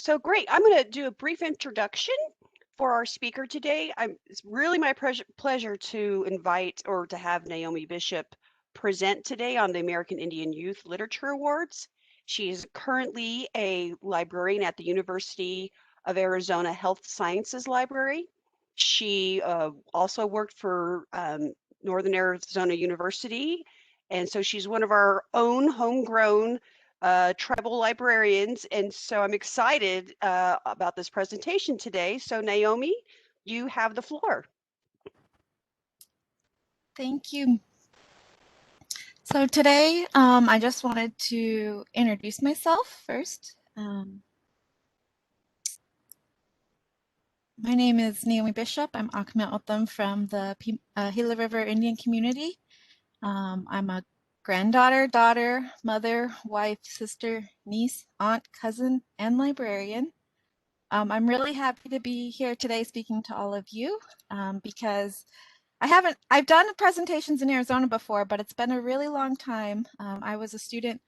So great. I'm going to do a brief introduction for our speaker today. It's really my pleasure to invite or to have Naomi Bishop present today on the American Indian Youth Literature Awards. She is currently a librarian at the University of Arizona Health Sciences Library. She also worked for Northern Arizona University, and so she's one of our own homegrown tribal librarians. And so I'm excited about this presentation today. So Naomi, you have the floor. Thank you. So today, I just wanted to introduce myself first. My name is Naomi Bishop. I'm Acknowledgement from the Gila River Indian community. I'm a granddaughter, daughter, mother, wife, sister, niece, aunt, cousin, and librarian. I'm really happy to be here today speaking to all of you because I've done presentations in Arizona before, but it's been a really long time. I was a student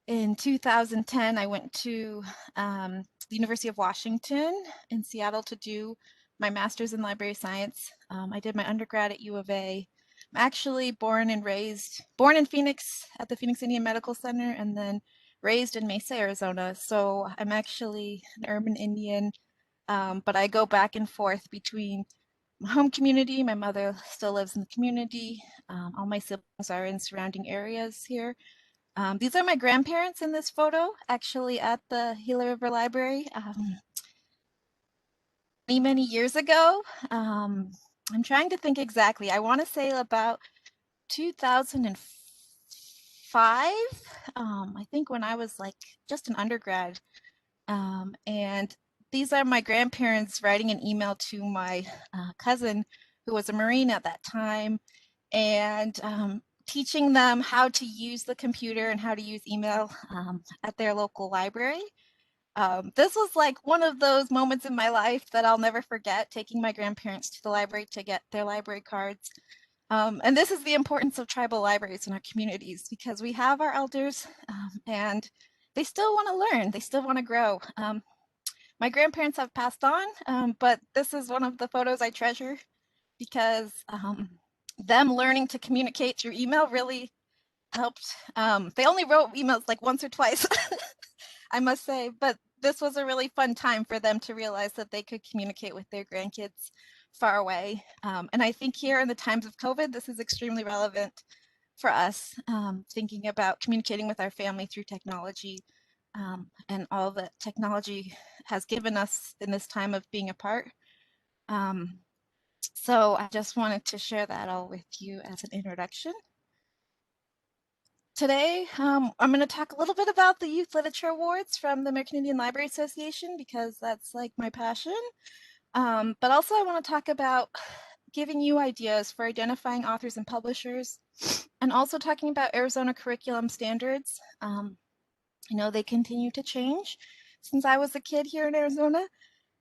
in 2010. I went to the University of Washington in Seattle to do my master's in library science. I did my undergrad at U of A. I'm actually born in Phoenix at the Phoenix Indian Medical Center and then raised in Mesa, Arizona. So I'm actually an urban Indian, but I go back and forth between my home community. My mother still lives in the community. All my siblings are in surrounding areas here. These are my grandparents in this photo, actually at the Gila River Library many years ago. I'm trying to think exactly. I want to say about 2005, I think, when I was like just an undergrad. And these are my grandparents writing an email to my cousin, who was a Marine at that time, and teaching them how to use the computer and how to use email at their local library. This was like one of those moments in my life that I'll never forget, taking my grandparents to the library to get their library cards. And this is the importance of tribal libraries in our communities, because we have our elders and they still want to learn, they still want to grow. My grandparents have passed on, but this is one of the photos I treasure because them learning to communicate through email really helped. They only wrote emails like once or twice, I must say, but this was a really fun time for them to realize that they could communicate with their grandkids far away. And I think here in the times of COVID, this is extremely relevant for us, thinking about communicating with our family through technology and all that technology has given us in this time of being apart. So I just wanted to share that all with you as an introduction. Today, I'm going to talk a little bit about the Youth Literature Awards from the American Indian Library Association, because that's like my passion. But also I want to talk about giving you ideas for identifying authors and publishers, and also talking about Arizona curriculum standards. I know they continue to change since I was a kid here in Arizona.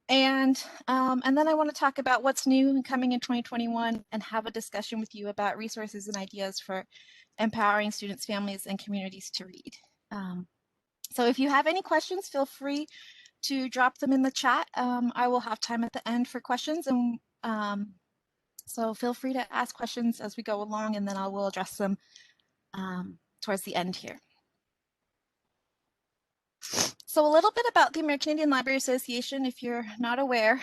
And then I want to talk about what's new and coming in 2021 and have a discussion with you about resources and ideas for empowering students, families, and communities to read. So if you have any questions, feel free to drop them in the chat. I will have time at the end for questions, and so feel free to ask questions as we go along, and then I will address them towards the end here. So a little bit about the American Indian Library Association, if you're not aware.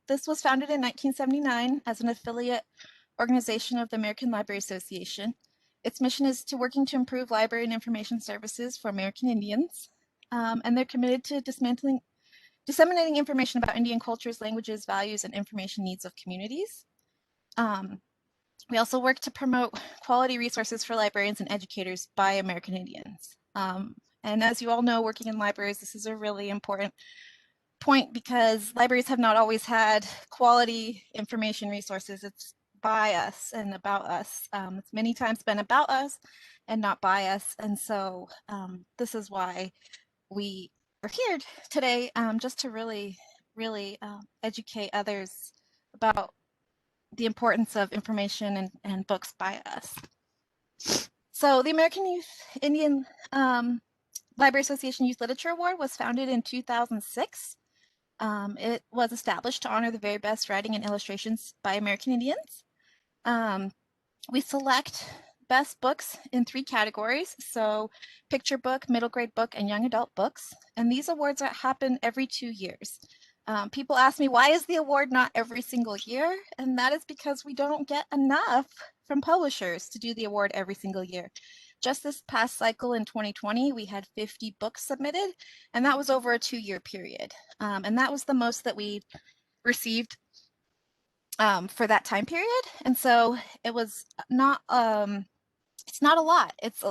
This was founded in 1979 as an affiliate organization of the American Library Association. Its mission is to working to improve library and information services for American Indians, and they're committed to disseminating information about Indian cultures, languages, values, and information needs of communities. We also work to promote quality resources for librarians and educators by American Indians. And as you all know, working in libraries, this is a really important point, because libraries have not always had quality information resources. It's by us and about us. It's many times been about us and not by us. And so this is why we are here today, just to really educate others about the importance of information and books by us. So the American Youth Indian Library Association Youth Literature Award was founded in 2006. It was established to honor the very best writing and illustrations by American Indians. We select best books in 3 categories, so picture book, middle grade book, and young adult books. And these awards happen every 2 years. People ask me, why is the award not every single year? And that is because we don't get enough from publishers to do the award every single year. Just this past cycle in 2020, we had 50 books submitted, and that was over a 2-year period. And that was the most that we received for that time period. And so it was not, it's not a lot. It's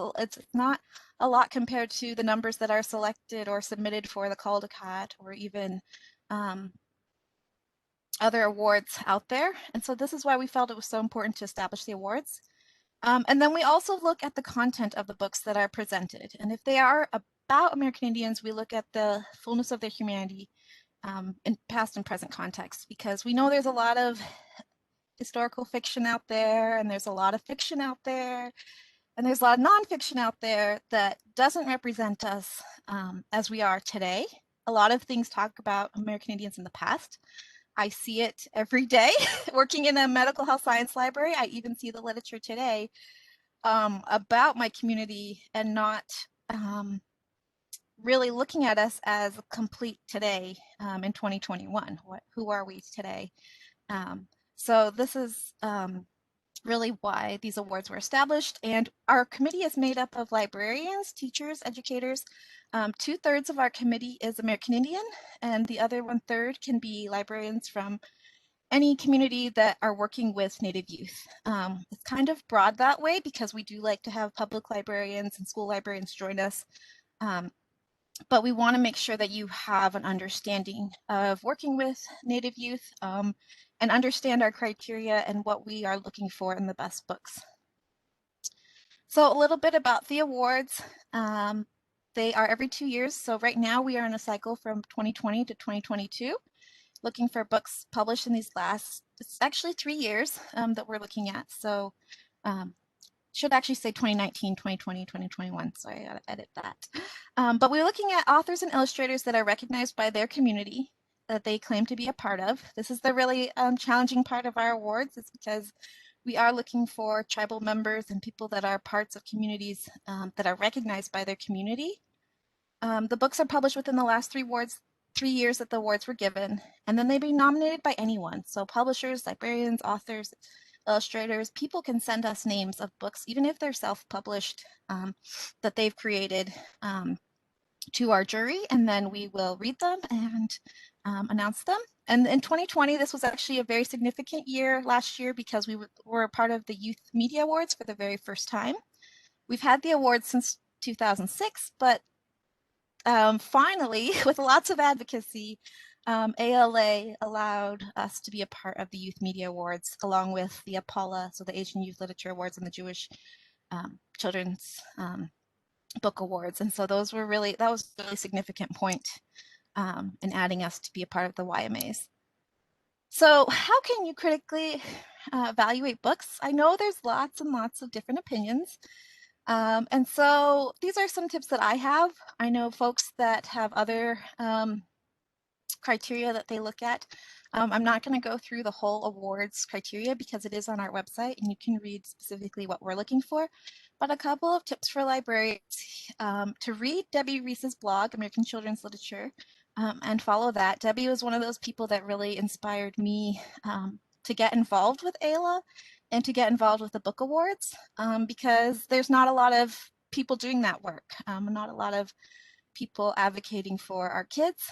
not a lot compared to the numbers that are selected or submitted for the Caldecott or even other awards out there. And so this is why we felt it was so important to establish the awards. And then we also look at the content of the books that are presented. And if they are about American Indians, we look at the fullness of their humanity in past and present context, because we know there's a lot of historical fiction out there, and there's a lot of fiction out there, and there's a lot of nonfiction out there that doesn't represent us as we are today. A lot of things talk about American Indians in the past. I see it every day working in a medical health science library. I even see the literature today about my community and not really looking at us as complete today in 2021. Who are we today? So this is really why these awards were established. And our committee is made up of librarians, teachers, educators. 2/3 of our committee is American Indian, and the other 1/3 can be librarians from any community that are working with Native youth. It's kind of broad that way because we do like to have public librarians and school librarians join us. But we want to make sure that you have an understanding of working with Native youth and understand our criteria and what we are looking for in the best books. So a little bit about the awards. They are every 2 years. So right now we are in a cycle from 2020 to 2022, looking for books published in these last, it's actually 3 years that we're looking at. So should actually say 2019, 2020, 2021. So I gotta edit that. But we're looking at authors and illustrators that are recognized by their community that they claim to be a part of. This is the really challenging part of our awards. It's because we are looking for tribal members and people that are parts of communities that are recognized by their community. The books are published within the last 3 years that the awards were given, and then they'd be nominated by anyone. So publishers, librarians, authors, illustrators, people can send us names of books, even if they're self-published, that they've created to our jury, and then we will read them and announce them. And in 2020, this was actually a very significant year last year because we were a part of the Youth Media Awards for the very first time. We've had the awards since 2006, but finally, with lots of advocacy, AILA allowed us to be a part of the Youth Media Awards, along with the APALA, so the Asian Youth Literature Awards and the Jewish Children's Book Awards. And so that was a really significant point in adding us to be a part of the YMAs. So how can you critically evaluate books? I know there's lots and lots of different opinions. And so these are some tips that I have. I know folks that have other criteria that they look at. I'm not going to go through the whole awards criteria because it is on our website and you can read specifically what we're looking for. But a couple of tips for librarians to read Debbie Reese's blog, American Children's Literature, and follow that. Debbie was one of those people that really inspired me to get involved with AILA and to get involved with the book awards because there's not a lot of people doing that work, not a lot of people advocating for our kids.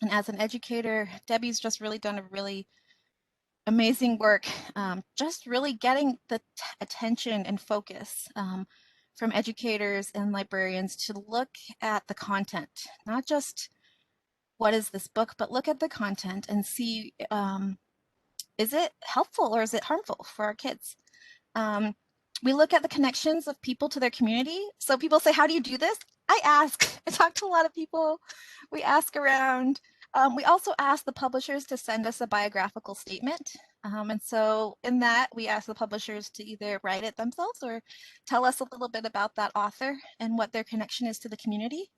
And as an educator, Debbie's just really done a really amazing work, just really getting the attention and focus from educators and librarians to look at the content, not just what is this book, but look at the content and see, is it helpful or is it harmful for our kids? We look at the connections of people to their community. So people say, how do you do this? I talk to a lot of people. We ask around. We also ask the publishers to send us a biographical statement. And so in that, we ask the publishers to either write it themselves or tell us a little bit about that author and what their connection is to the community.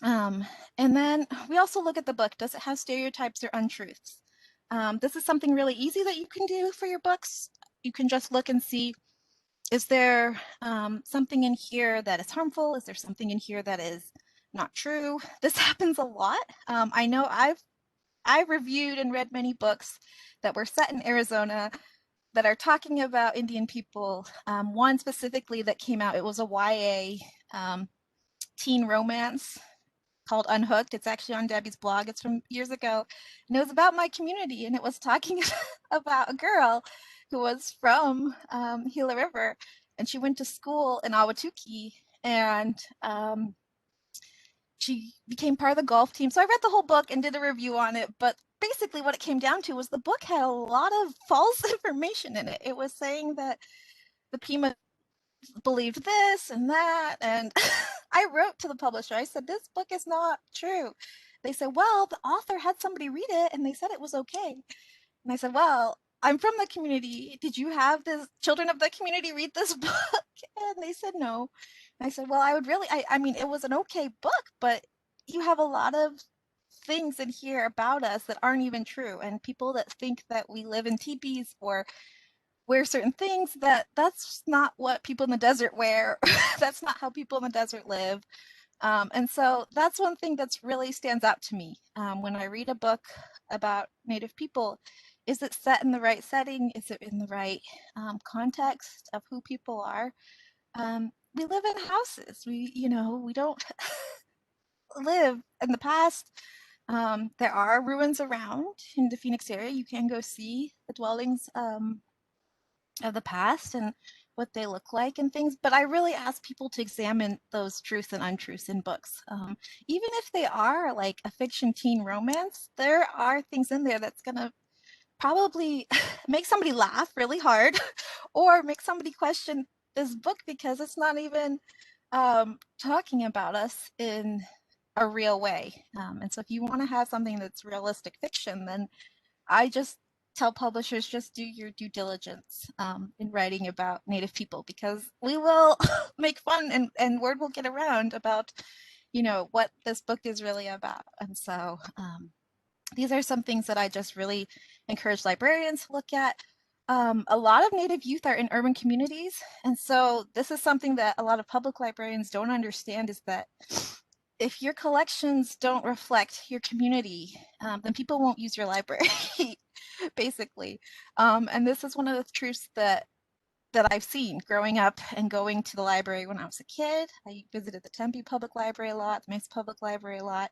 And then we also look at the book. Does it have stereotypes or untruths? This is something really easy that you can do for your books. You can just look and see, is there something in here that is harmful? Is there something in here that is not true? This happens a lot. I know I've reviewed and read many books that were set in Arizona that are talking about Indian people. One specifically that came out, it was a YA teen romance called Unhooked. It's actually on Debbie's blog. It's from years ago. And it was about my community, and it was talking about a girl who was from Gila River, and she went to school in Ahwatukee, and she became part of the golf team. So I read the whole book and did a review on it, but basically what it came down to was the book had a lot of false information in it. It was saying that the Pima believed this and that, and I wrote to the publisher. I said, this book is not true. They said, well, the author had somebody read it and they said it was okay. And I said, well, I'm from the community. Did you have the children of the community read this book? And they said no. And I said, well, I would really, I mean, it was an okay book, but you have a lot of things in here about us that aren't even true. And people that think that we live in teepees or wear certain things, that's not what people in the desert wear. That's not how people in the desert live. And so that's one thing that's really stands out to me when I read a book about Native people. Is it set in the right setting? Is it in the right context of who people are? We live in houses. We don't live in the past. There are ruins around in the Phoenix area. You can go see the dwellings of the past and what they look like and things, but I really ask people to examine those truths and untruths in books. Even if they are like a fiction teen romance, there are things in there that's gonna probably make somebody laugh really hard or make somebody question this book because it's not even talking about us in a real way. And so if you want to have something that's realistic fiction, then I just tell publishers, just do your due diligence in writing about Native people, because we will make fun and word will get around about, what this book is really about. And so these are some things that I just really encourage librarians to look at. A lot of Native youth are in urban communities. And so this is something that a lot of public librarians don't understand, is that if your collections don't reflect your community, then people won't use your library, basically. And this is one of the truths that I've seen growing up and going to the library when I was a kid. I visited the Tempe Public Library a lot, the Mesa Public Library a lot.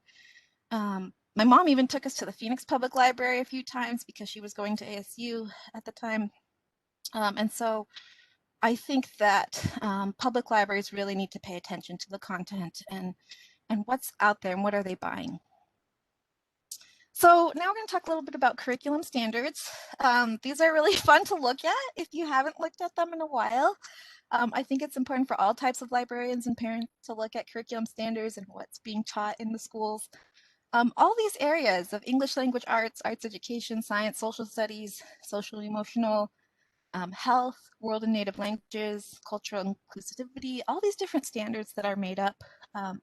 My mom even took us to the Phoenix Public Library a few times because she was going to ASU at the time. And so I think that public libraries really need to pay attention to the content and what's out there and what are they buying. So now we're going to talk a little bit about curriculum standards. These are really fun to look at if you haven't looked at them in a while. I think it's important for all types of librarians and parents to look at curriculum standards and what's being taught in the schools. All these areas of English language arts, arts education, science, social studies, social and emotional, health, world and native languages, cultural inclusivity, all these different standards that are made up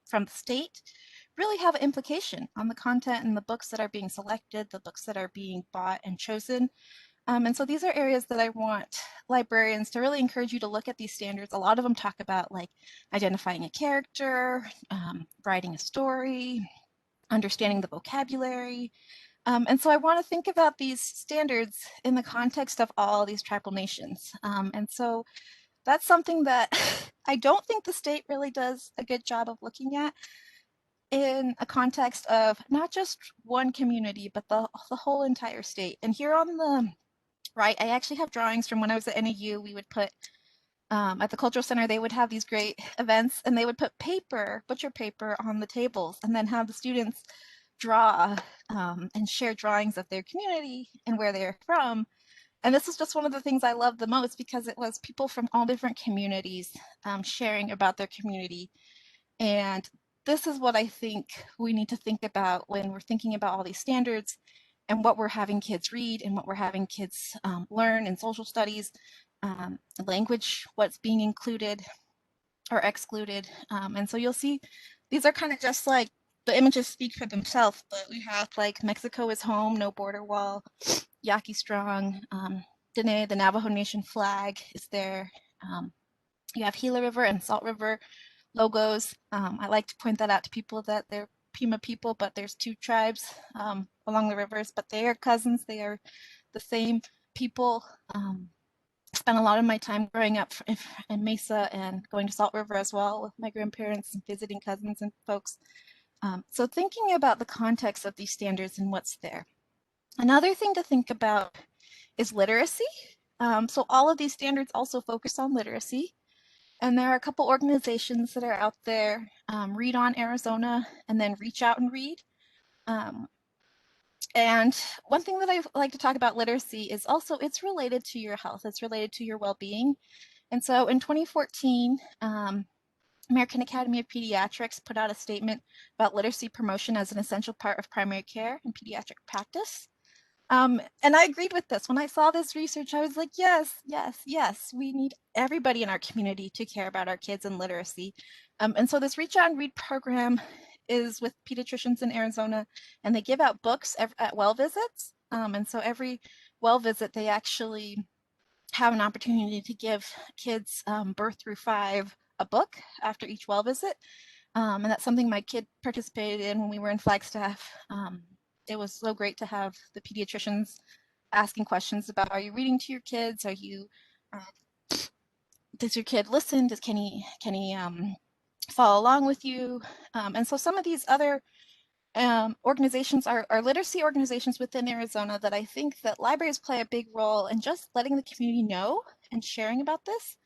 from the state really have an implication on the content and the books that are being selected, the books that are being bought and chosen. And so these are areas that I want librarians to really encourage you to look at these standards. A lot of them talk about like identifying a character, writing a story, understanding the vocabulary. And so I want to think about these standards in the context of all these tribal nations. And so that's something that I don't think the state really does a good job of looking at in a context of not just one community, but the whole entire state. And here on the right, I actually have drawings from when I was at NAU. We would put at the Cultural Center, they would have these great events and they would put paper, butcher paper on the tables and then have the students draw and share drawings of their community and where they're from. And this is just one of the things I love the most because it was people from all different communities sharing about their community. And this is what I think we need to think about when we're thinking about all these standards and what we're having kids read and what we're having kids learn in social studies, language, what's being included or excluded. And so you'll see these are kind of just like the images speak for themselves, but we have like Mexico is home, no border wall, Yaqui strong, Dene, the Navajo Nation flag is there. You have Gila River and Salt River logos. I like to point that out to people that they're Pima people, but there's two tribes along the rivers, but they are cousins. They are the same people. Spent a lot of my time growing up in Mesa and going to Salt River as well with my grandparents and visiting cousins and folks. So thinking about the context of these standards and what's there. Another thing to think about is literacy. So all of these standards also focus on literacy. And there are a couple organizations that are out there, Read On Arizona, and then Reach Out and Read. And one thing that I like to talk about literacy is also it's related to your health. It's related to your well-being. And so in 2014, American Academy of Pediatrics put out a statement about literacy promotion as an essential part of primary care and pediatric practice. And I agreed with this. When I saw this research, I was like, yes, yes, yes, we need everybody in our community to care about our kids and literacy. And so this Reach Out and Read program is with pediatricians in Arizona, and they give out books at well visits. And so every well visit, they actually have an opportunity to give kids birth through 5 a book after each well visit. And that's something my kid participated in when we were in Flagstaff. It was so great to have the pediatricians asking questions about, are you reading to your kids? Are you, does your kid listen? Can he follow along with you? And so some of these other organizations are literacy organizations within Arizona that I think that libraries play a big role in just letting the community know and sharing about this.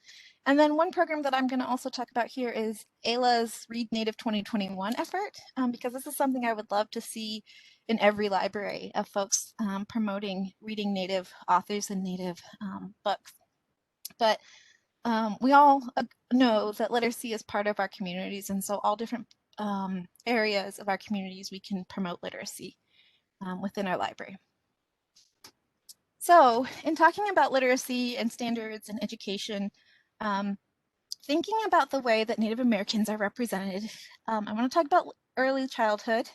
And then one program that I'm going to also talk about here is AILA's Read Native 2021 effort, because this is something I would love to see in every library of folks promoting reading Native authors and Native books. But we all know that literacy is part of our communities, and so all different areas of our communities we can promote literacy within our library. So in talking about literacy and standards and education, thinking about the way that Native Americans are represented, I want to talk about early childhood.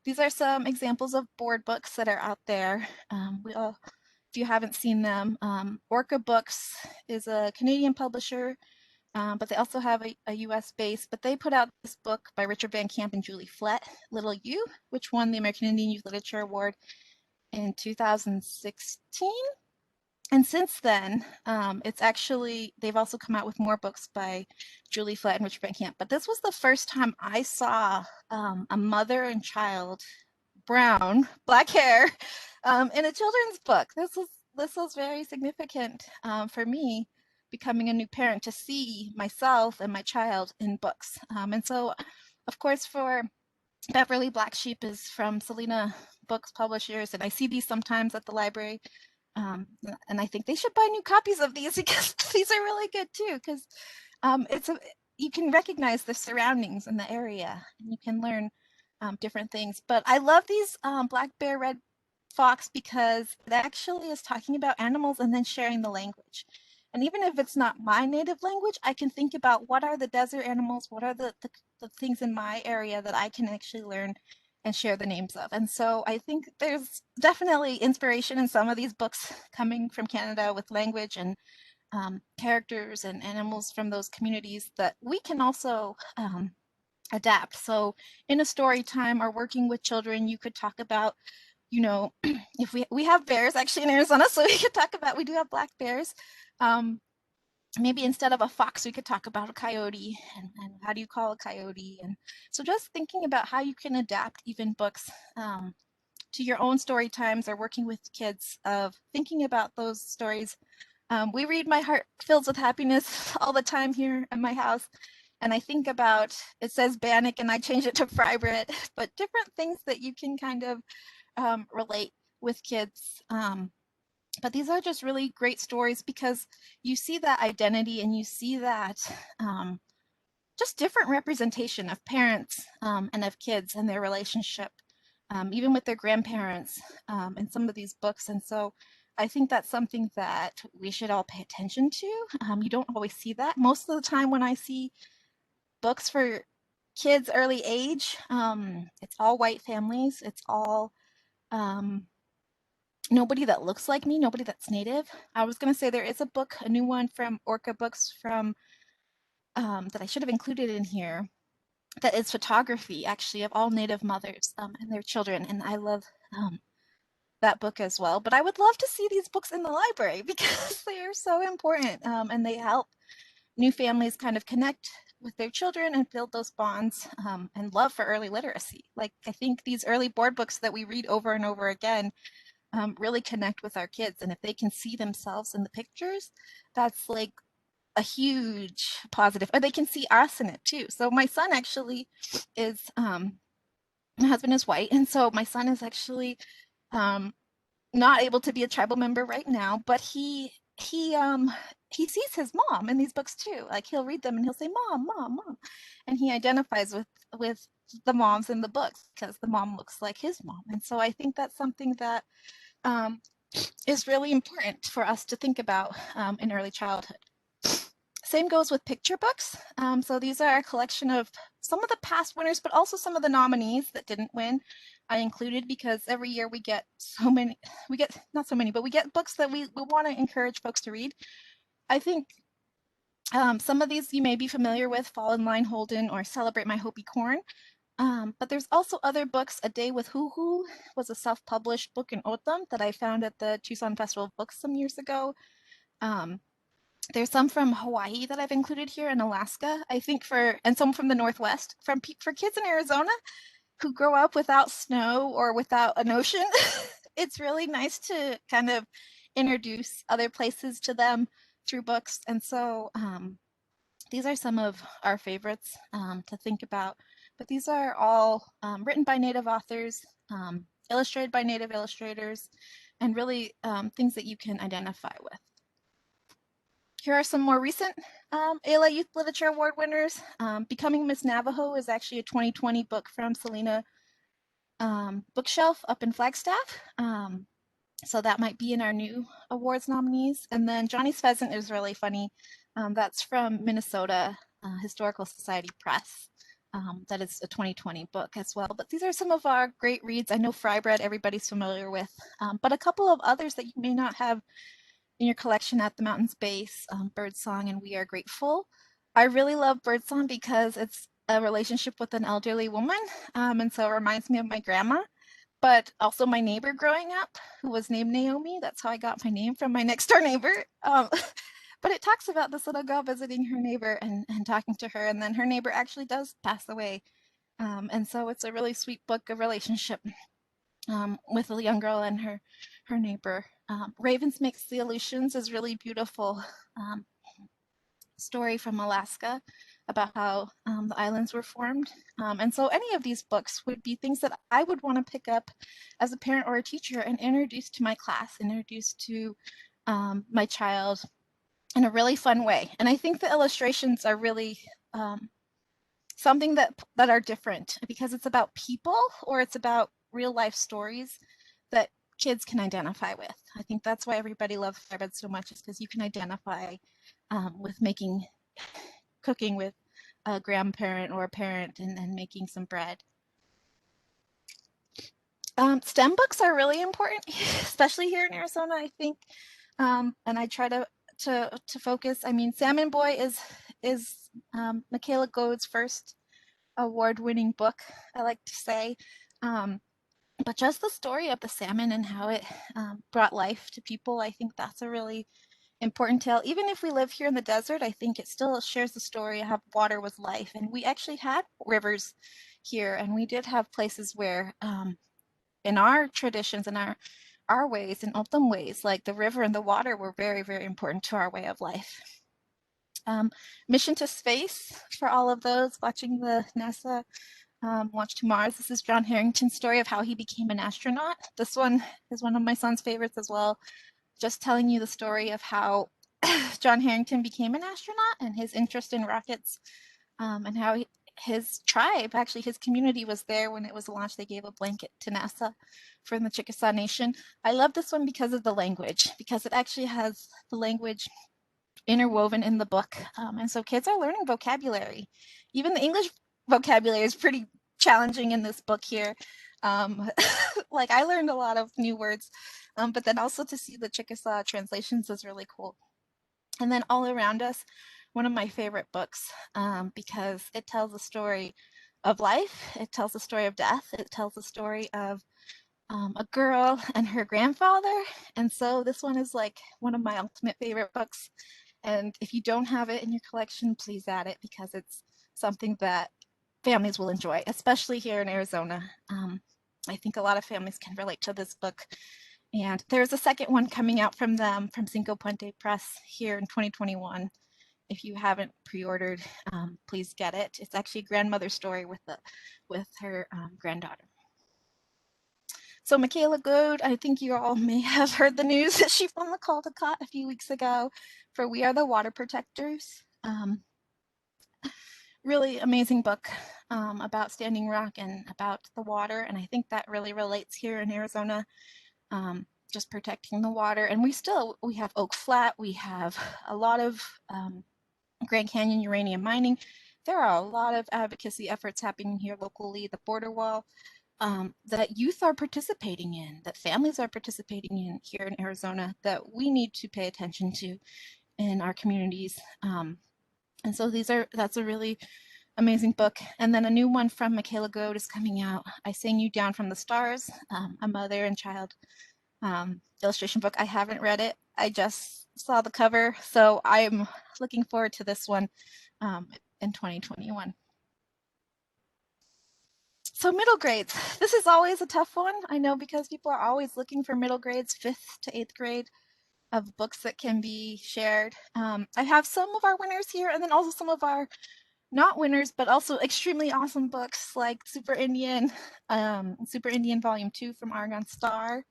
These are some examples of board books that are out there. If you haven't seen them, Orca Books is a Canadian publisher, but they also have a US base, but they put out this book by Richard Van Camp and Julie Flett, Little U, which won the American Indian Youth Literature Award in 2016. And since then, it's actually, they've also come out with more books by Julie Flett and Richard Van Camp. But this was the first time I saw a mother and child, brown, black hair, in a children's book. This was very significant for me, becoming a new parent, to see myself and my child in books. And so, of course, for Beverly Black Sheep is from Selena Books Publishers, and I see these sometimes at the library. And I think they should buy new copies of these because these are really good too, because you can recognize the surroundings in the area and you can learn different things. But I love these Black Bear Red Fox because it actually is talking about animals and then sharing the language. And even if it's not my native language, I can think about what are the desert animals, what are the things in my area that I can actually learn and share the names of. And so I think there's definitely inspiration in some of these books coming from Canada with language and characters and animals from those communities that we can also adapt. So in a story time or working with children, you could talk about, you know, if we have bears actually in Arizona, so we could talk about, we do have black bears. Maybe instead of a fox, we could talk about a coyote, and how do you call a coyote? And so just thinking about how you can adapt even books to your own story times or working with kids of thinking about those stories. We read My Heart Fills with Happiness all the time here at my house. And I think about, it says Bannock and I change it to Fry Bread, but different things that you can kind of relate with kids. But these are just really great stories because you see that identity and you see that just different representation of parents and of kids and their relationship even with their grandparents in some of these books. And so I think that's something that we should all pay attention to. You don't always see that. Most of the time when I see books for kids early age, it's all white families. It's all nobody that looks like me, nobody that's Native. I was going to say there is a book, a new one from Orca Books from that I should have included in here, that is photography actually of all Native mothers and their children. And I love that book as well. But I would love to see these books in the library because they are so important and they help new families kind of connect with their children and build those bonds and love for early literacy. Like I think these early board books that we read over and over again really connect with our kids. And if they can see themselves in the pictures, that's like a huge positive. Or they can see us in it too. So my son actually is, my husband is white. And so my son is actually not able to be a tribal member right now, but he sees his mom in these books too. Like he'll read them and he'll say, "Mom, mom, mom," and he identifies with the moms in the books because the mom looks like his mom. And so I think that's something that is really important for us to think about in early childhood. Same goes with picture books. So these are a collection of some of the past winners, but also some of the nominees that didn't win. I included because every year we get so many, we get not so many, but we get books that we want to encourage folks to read. I think some of these you may be familiar with, Fall in Line, Holden, or Celebrate My Hopi Corn. But there's also other books. A Day with Hoo Hoo was a self-published book in Otham that I found at the Tucson Festival of Books some years ago. There's some from Hawaii that I've included here, and Alaska, I think, and some from the Northwest. For kids in Arizona who grow up without snow or without an ocean, it's really nice to kind of introduce other places to them through books. And so these are some of our favorites to think about. But these are all written by Native authors, illustrated by Native illustrators, and really things that you can identify with. Here are some more recent AILA Youth Literature Award winners. Becoming Miss Navajo is actually a 2020 book from Selena Bookshelf up in Flagstaff. So that might be in our new awards nominees. And then Johnny's Pheasant is really funny. That's from Minnesota Historical Society Press. That is a 2020 book as well. But these are some of our great reads. I know Fry Bread everybody's familiar with, but a couple of others that you may not have in your collection: At the Mountain's Base, Birdsong, and We Are Grateful. I really love Birdsong because it's a relationship with an elderly woman, and so it reminds me of my grandma, but also my neighbor growing up who was named Naomi. That's how I got my name, from my next door neighbor. But it talks about this little girl visiting her neighbor and talking to her, and then her neighbor actually does pass away. And so it's a really sweet book of relationship with a young girl and her neighbor. Ravens Makes the Aleutians is really beautiful story from Alaska about how the islands were formed. And so any of these books would be things that I would want to pick up as a parent or a teacher and introduce to my class, introduce to my child in a really fun way. And I think the illustrations are really something that are different because it's about people or it's about real life stories that kids can identify with. I think that's why everybody loves Fry Bread so much, is because you can identify with cooking with a grandparent or a parent and making some bread. STEM books are really important, especially here in Arizona, I think. And I try to focus. I mean, Salmon Boy is Michaela Goade's first award-winning book, I like to say. But just the story of the salmon and how it brought life to people, I think that's a really important tale. Even if we live here in the desert, I think it still shares the story of how water was life. And we actually had rivers here, and we did have places where in our traditions and our ways, in Otham ways, like the river and the water were very, very important to our way of life. Mission to Space, for all of those watching the NASA Launch to Mars. This is John Harrington's story of how he became an astronaut. This one is one of my son's favorites as well. Just telling you the story of how John Harrington became an astronaut and his interest in rockets, and how his tribe, actually his community was there when it was launched. They gave a blanket to NASA from the Chickasaw Nation. I love this one because of the language, because it actually has the language interwoven in the book. And so kids are learning vocabulary. Even the English vocabulary is pretty challenging in this book here. Like I learned a lot of new words, but then also to see the Chickasaw translations is really cool. And then All Around Us, one of my favorite books, because it tells a story of life, it tells a story of death, it tells a story of a girl and her grandfather. And so this one is like one of my ultimate favorite books. And if you don't have it in your collection, please add it, because it's something that families will enjoy, especially here in Arizona. I think a lot of families can relate to this book. And there's a second one coming out from them, from Cinco Puente Press, here in 2021. If you haven't pre-ordered, please get it. It's actually a grandmother story with her granddaughter. So Michaela Goade, I think you all may have heard the news that she won the Caldecott a few weeks ago for We Are the Water Protectors. Really amazing book about Standing Rock and about the water, and I think that really relates here in Arizona, just protecting the water. And we have Oak Flat, we have a lot of Grand Canyon uranium mining. There are a lot of advocacy efforts happening here locally, the border wall, that youth are participating in, that families are participating in here in Arizona, that we need to pay attention to in our communities. And so that's a really amazing book. And then a new one from Michaela Goade is coming out, I Sang You Down from the Stars, a mother and child illustration book. I haven't read it. I just saw the cover, so I'm looking forward to this one in 2021. So middle grades, this is always a tough one. I know, because people are always looking for middle grades, 5th to 8th grade, of books that can be shared. I have some of our winners here, and then also some of our not winners, but also extremely awesome books like Super Indian Volume 2 from ARIGON STARR,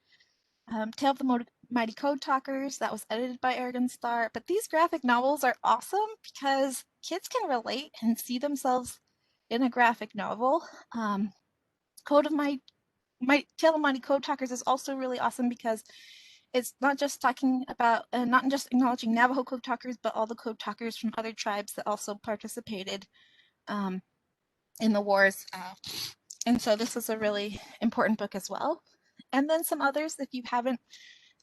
Tale of the Mighty Code Talkers, that was edited by ARIGON STARR. But these graphic novels are awesome because kids can relate and see themselves in a graphic novel. Tale of Mighty Code Talkers is also really awesome because it's not just talking about, not just acknowledging Navajo code talkers, but all the code talkers from other tribes that also participated in the wars. And so this is a really important book as well. And then some others, if you haven't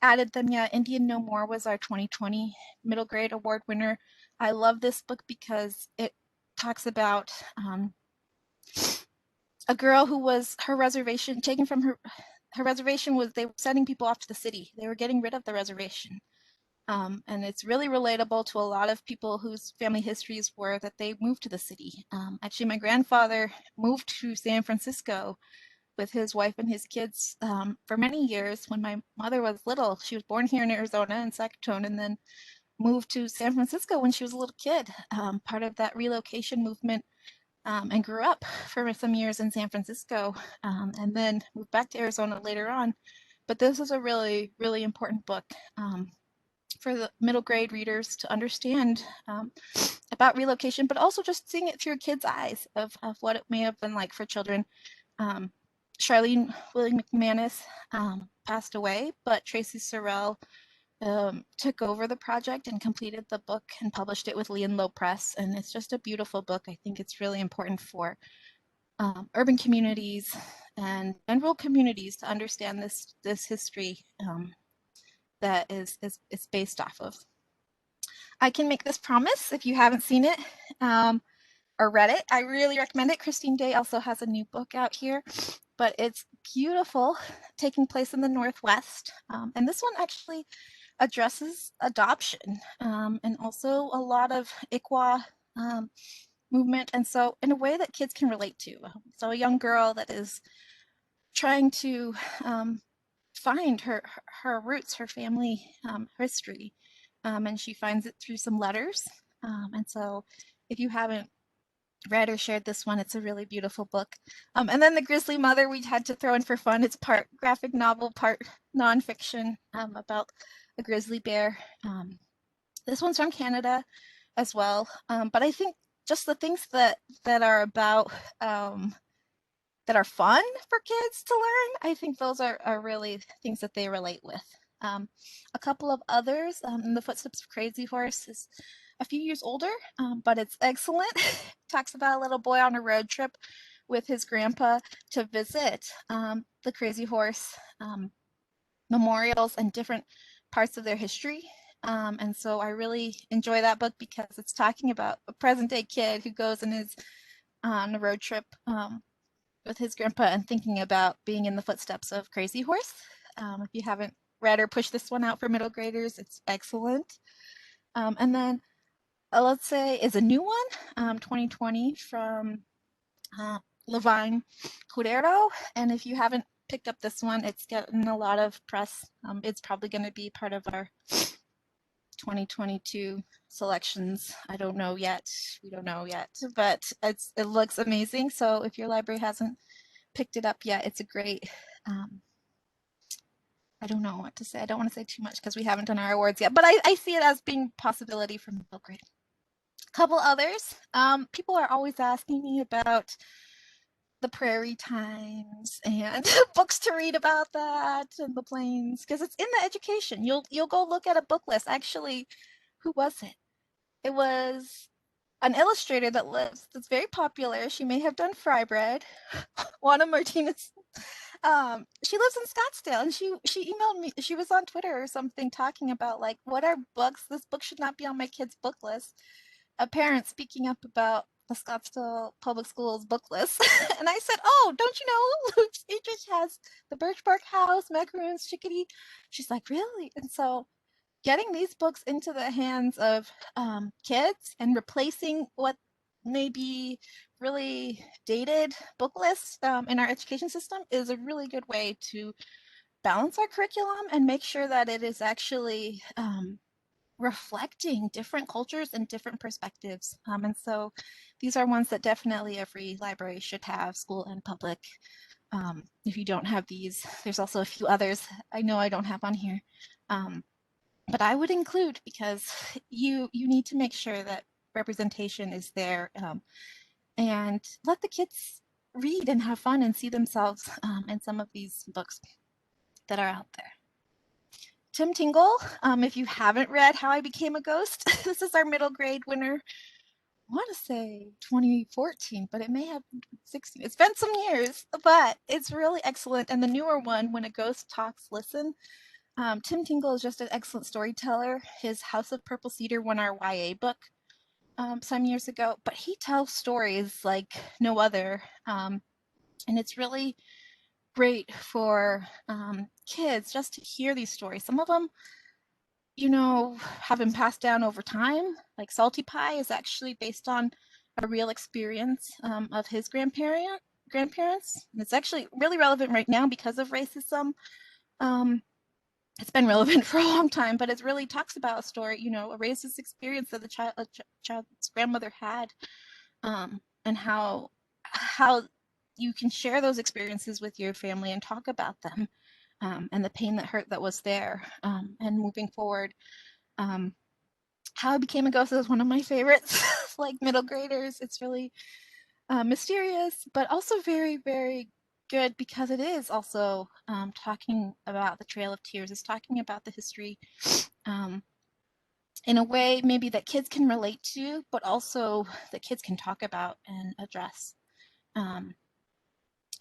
added them yet, Indian No More was our 2020 middle grade award winner. I love this book because it talks about a girl who was, her reservation taken from her reservation was, they were sending people off to the city. They were getting rid of the reservation. And it's really relatable to a lot of people whose family histories were that they moved to the city. Actually, my grandfather moved to San Francisco with his wife and his kids for many years when my mother was little. She was born here in Arizona in Sackatoon, and then moved to San Francisco when she was a little kid, part of that relocation movement, and grew up for some years in San Francisco, and then moved back to Arizona later on. But this is a really, really important book for the middle grade readers to understand about relocation, but also just seeing it through kids' eyes of what it may have been like for children. Charlene William McManus passed away, but Tracy Sorrell took over the project and completed the book and published it with Lee and Low Press. And it's just a beautiful book. I think it's really important for urban communities and rural communities to understand this history that is based off of. I can make this promise if you haven't seen it or read it. I really recommend it. Christine Day also has a new book out here, but it's beautiful, taking place in the Northwest. And this one actually addresses adoption and also a lot of ICWA movement, and so in a way that kids can relate to. So a young girl that is trying to find her roots, her family history, and she finds it through some letters. And so if you haven't read or shared this one, it's a really beautiful book. And then The Grizzly Mother we had to throw in for fun. It's part graphic novel, part nonfiction about a grizzly bear. This one's from Canada as well, but I think just the things that are about that are fun for kids to learn. I think those are really things that they relate with. A couple of others, In the Footsteps of Crazy Horse is a few years older, but it's excellent. Talks about a little boy on a road trip with his grandpa to visit the Crazy Horse memorials and different parts of their history. And so I really enjoy that book because it's talking about a present day kid who goes and is on a road trip with his grandpa and thinking about being in the footsteps of Crazy Horse. If you haven't read or pushed this one out for middle graders, it's excellent. And then let's say is a new one, 2020 from Louise Erdrich. And if you haven't picked up this one, it's getting a lot of press. It's probably going to be part of our 2022 selections. I don't know yet. We don't know yet, but it looks amazing. So if your library hasn't picked it up yet, it's a great, I don't know what to say. I don't want to say too much because we haven't done our awards yet, but I see it as being a possibility for middle grade. A couple others. People are always asking me about the Prairie Times and books to read about that and the Plains because it's in the education. You'll go look at a book list. Actually, who was it? It was an illustrator that's very popular. She may have done Fry Bread. Juana Martinez. She lives in Scottsdale, and she emailed me. She was on Twitter or something talking about like, what are books? This book should not be on my kids' book list. A parent speaking up about the Scottsdale Public Schools book list. And I said, oh, don't you know, Louise Erdrich has the Birch Bark House, Macaroons, Chickadee. She's like, really? And so getting these books into the hands of kids and replacing what may be really dated book lists in our education system is a really good way to balance our curriculum and make sure that it is actually reflecting different cultures and different perspectives. And so these are ones that definitely every library should have, school and public. If you don't have these, there's also a few others I know I don't have on here. But I would include because you need to make sure that representation is there and let the kids read and have fun and see themselves in some of these books that are out there. Tim Tingle, if you haven't read How I Became a Ghost, this is our middle grade winner. I want to say 2014, but it may have been 2016. It's been some years, but it's really excellent. And the newer one, When a Ghost Talks, Listen. Tim Tingle is just an excellent storyteller. His House of Purple Cedar won our YA book some years ago, but he tells stories like no other. And it's really great for kids just to hear these stories. Some of them, you know, have been passed down over time. Like Salty Pie is actually based on a real experience of his grandparents. And it's actually really relevant right now because of racism. It's been relevant for a long time, but it really talks about a story, you know, a racist experience that the child's grandmother had, and how you can share those experiences with your family and talk about them, and the pain that was there, and moving forward. How I Became a Ghost is one of my favorites, like middle graders. It's really mysterious, but also very, very good because it is also talking about the Trail of Tears. It's talking about the history in a way maybe that kids can relate to, but also that kids can talk about and address.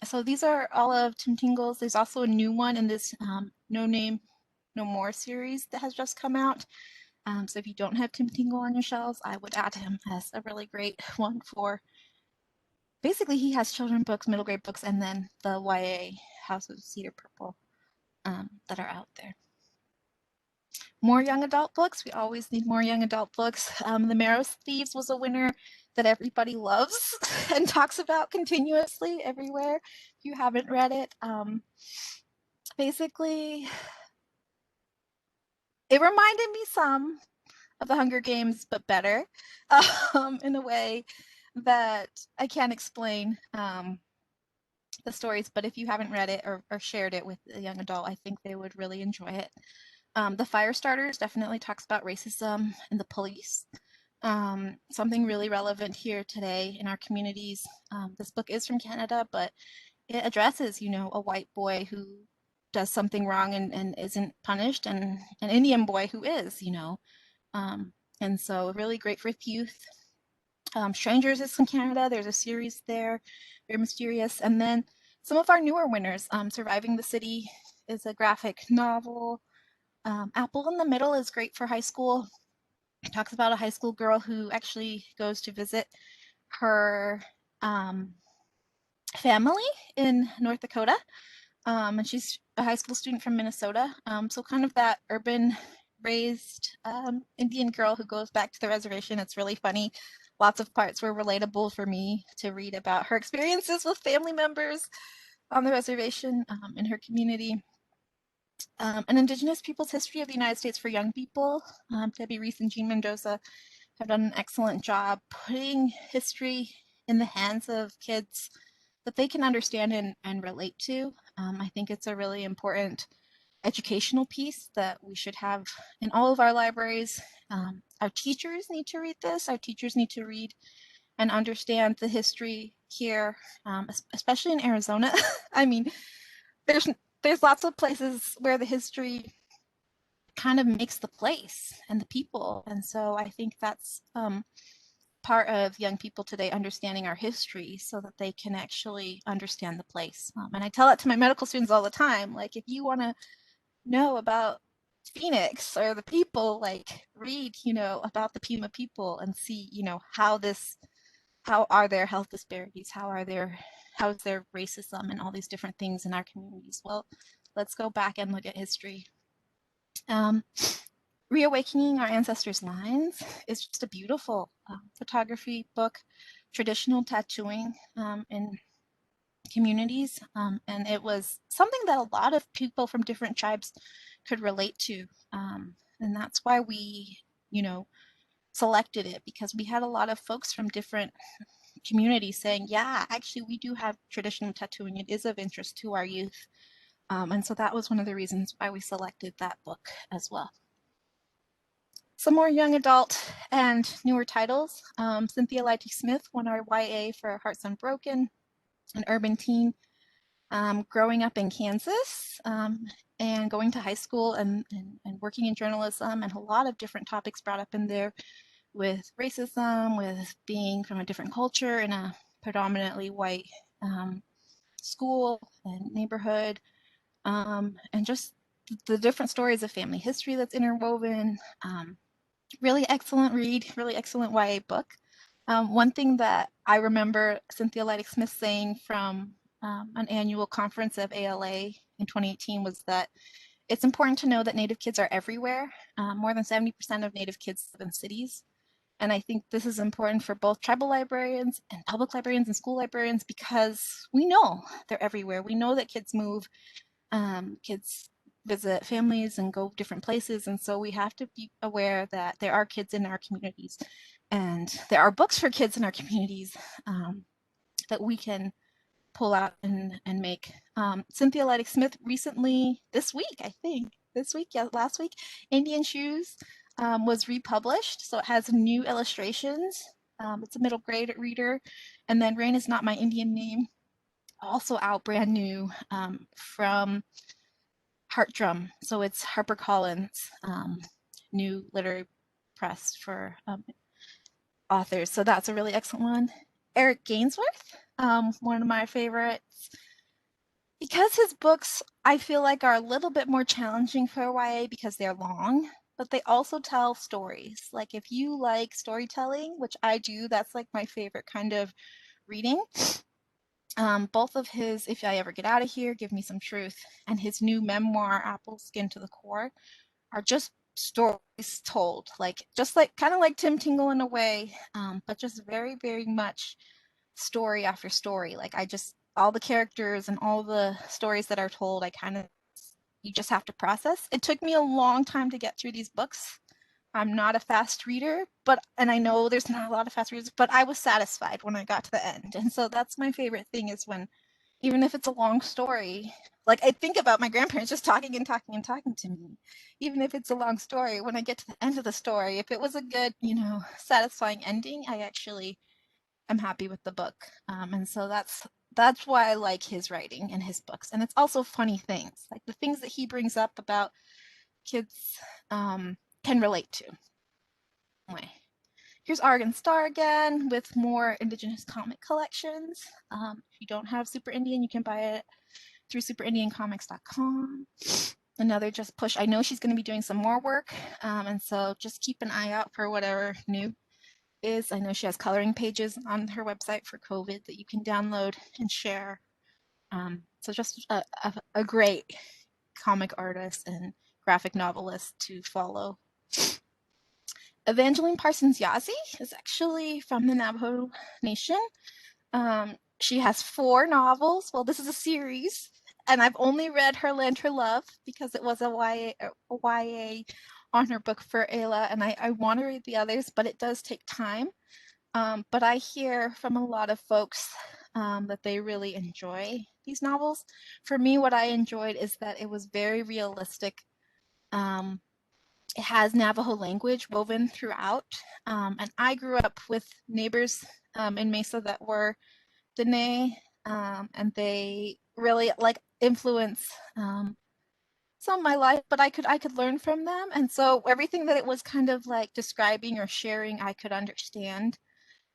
So these are all of Tim Tingle's. There's also a new one in this No Name, No More series that has just come out. So if you don't have Tim Tingle on your shelves, I would add him as a really great one for, basically he has children books, middle grade books, and then the YA House of Cedar Purple that are out there. More young adult books. We always need more young adult books. The Marrow Thieves was a winner that everybody loves and talks about continuously everywhere. If you haven't read it, basically, it reminded me some of the Hunger Games, but better, in a way that I can't explain the stories. But if you haven't read it or shared it with a young adult, I think they would really enjoy it. The Firestarters definitely talks about racism and the police. something really relevant here today in our communities. This book is from Canada, but it addresses, a white boy who does something wrong and isn't punished, and an Indian boy who is. And so really great for youth. Strangers is from Canada. There's a series there, very mysterious. And then some of our newer winners. Surviving the City is a graphic novel. Apple in the Middle is great for high school. It talks about a high school girl who actually goes to visit her family in North Dakota. And she's a high school student from Minnesota. So kind of that urban raised Indian girl who goes back to the reservation. It's really funny. Lots of parts were relatable for me to read about her experiences with family members on the reservation in her community. An Indigenous Peoples History of the United States for Young People. Debbie Reese and Jean Mendoza have done an excellent job putting history in the hands of kids that they can understand and relate to. I think it's a really important educational piece that we should have in all of our libraries. Our teachers need to read this. Our teachers need to read and understand the history here, especially in Arizona. I mean, there's lots of places where the history kind of makes the place and the people. And so I think that's part of young people today understanding our history so that they can actually understand the place. And I tell it to my medical students all the time, like if you want to know about Phoenix or the people, like read, about the Pima people and see, how are their health disparities? How's their racism and all these different things in our communities? Well, let's go back and look at history. Reawakening Our Ancestors' Lines is just a beautiful photography book, traditional tattooing in communities. And it was something that a lot of people from different tribes could relate to. And that's why we, selected it, because we had a lot of folks from different communities saying, yeah, actually, we do have traditional tattooing. It is of interest to our youth. And so that was one of the reasons why we selected that book as well. Some more young adult and newer titles. Cynthia Leitich Smith won our YA for Hearts Unbroken, an urban teen growing up in Kansas and going to high school and working in journalism, and a lot of different topics brought up in there with racism, with being from a different culture in a predominantly white school and neighborhood, and just the different stories of family history that's interwoven. Really excellent read, really excellent YA book. One thing that I remember Cynthia Leitich Smith saying from an annual conference of AILA in 2018 was that it's important to know that Native kids are everywhere. More than 70% of Native kids live in cities. And I think this is important for both tribal librarians and public librarians and school librarians because we know they're everywhere. We know that kids move, kids visit families and go different places. And so we have to be aware that there are kids in our communities and there are books for kids in our communities that we can pull out and make. Cynthia Leitich Smith recently, last week, Indian Shoes was republished. So it has new illustrations. It's a middle grade reader. And then Rain Is Not My Indian Name, also out brand new from Heart Drum. So it's HarperCollins, new literary press for authors. So that's a really excellent one. Eric Gainsworth, one of my favorites. Because his books, I feel like, are a little bit more challenging for YA because they're long, but they also tell stories. Like if you like storytelling, which I do, that's like my favorite kind of reading. Both of his If I Ever Get Out of Here, Give Me Some Truth, and his new memoir, Apple Skin to the Core, are just stories told, kind of like Tim Tingle in a way, but just very, very much story after story. All the characters and all the stories that are told, you just have to process. It took me a long time to get through these books. I'm not a fast reader, and I know there's not a lot of fast readers, but I was satisfied when I got to the end. And so that's my favorite thing, is when even if it's a long story. Like I think about my grandparents just talking and talking and talking to me. Even if it's a long story, when I get to the end of the story, if it was a good, satisfying ending, I actually am happy with the book. And so that's why I like his writing and his books. And it's also funny things, like the things that he brings up about kids can relate to. Anyway, here's ARIGON STARR again with more Indigenous comic collections. If you don't have Super Indian, you can buy it through superindiancomics.com. Another just push. I know she's going to be doing some more work, and so just keep an eye out for whatever new is. I know she has coloring pages on her website for COVID that you can download and share. So just a great comic artist and graphic novelist to follow. Evangeline Parsons YAZZIE is actually from the Navajo Nation. She has 4 novels. Well, this is a series, and I've only read Her Land, Her Love because it was a YA on her book for AILA, and I want to read the others, but it does take time. But I hear from a lot of folks that they really enjoy these novels. For me, what I enjoyed is that it was very realistic. It has Navajo language woven throughout. And I grew up with neighbors in Mesa that were Dene, and they really influence some of my life, but I could learn from them. And so everything that it was kind of like describing or sharing, I could understand.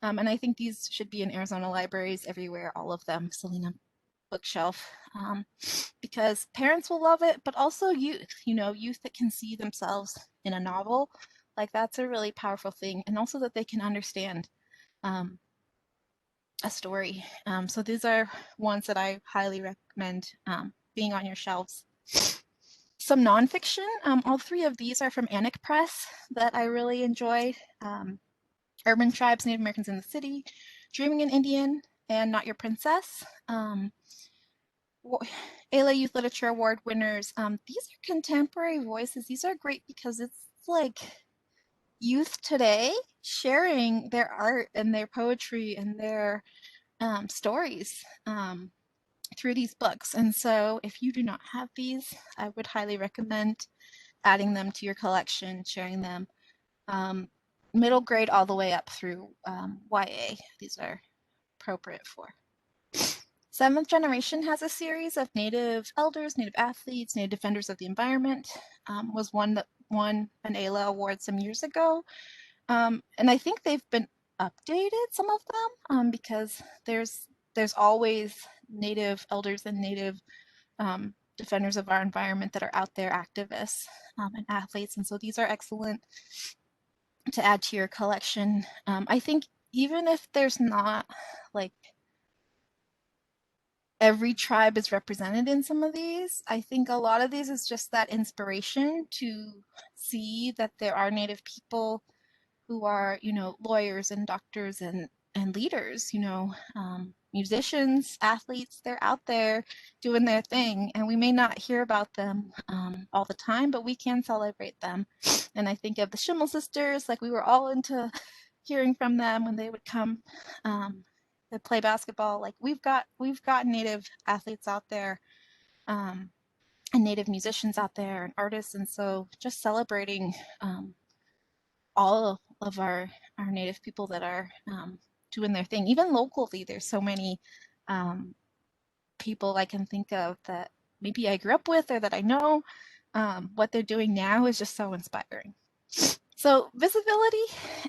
And I think these should be in Arizona libraries everywhere, all of them, Selena bookshelf, because parents will love it, but also youth, youth that can see themselves in a novel. Like that's a really powerful thing. And also that they can understand a story. So these are ones that I highly recommend being on your shelves. Some nonfiction. All 3 of these are from Anik Press that I really enjoyed. Urban Tribes, Native Americans in the City, Dreaming in Indian, and Not Your Princess. AILA Youth Literature Award winners. These are contemporary voices. These are great because it's like youth today sharing their art and their poetry and their stories through these books. And so if you do not have these, I would highly recommend adding them to your collection, sharing them. Middle grade all the way up through YA. These are appropriate for. 7th Generation has a series of Native elders, Native athletes, Native defenders of the environment. Was one that won an AILA award some years ago. And I think they've been updated, some of them, because there's always Native elders and Native defenders of our environment that are out there, activists and athletes. And so these are excellent to add to your collection. I think even if there's not like every tribe is represented in some of these, I think a lot of these is just that inspiration to see that there are Native people who are, lawyers and doctors and leaders, musicians, athletes, they're out there doing their thing. And we may not hear about them all the time, but we can celebrate them. And I think of the Schimmel sisters, like we were all into hearing from them when they would come to play basketball. Like we've got Native athletes out there and Native musicians out there and artists. And so just celebrating all of our Native people that are doing their thing. Even locally, there's so many people I can think of that maybe I grew up with or that I know. What they're doing now is just so inspiring. So visibility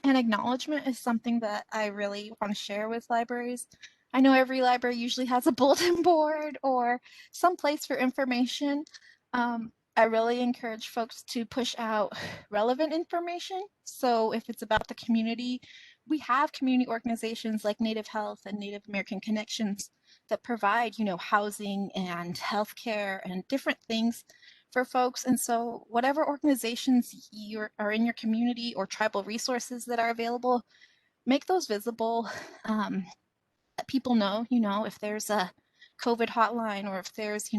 and acknowledgement is something that I really want to share with libraries. I know every library usually has a bulletin board or some place for information. I really encourage folks to push out relevant information. So if it's about the community, we have community organizations like Native Health and Native American Connections that provide, housing and healthcare and different things for folks. And so whatever organizations are in your community or tribal resources that are available, make those visible. Let people know, if there's a COVID hotline or if there's,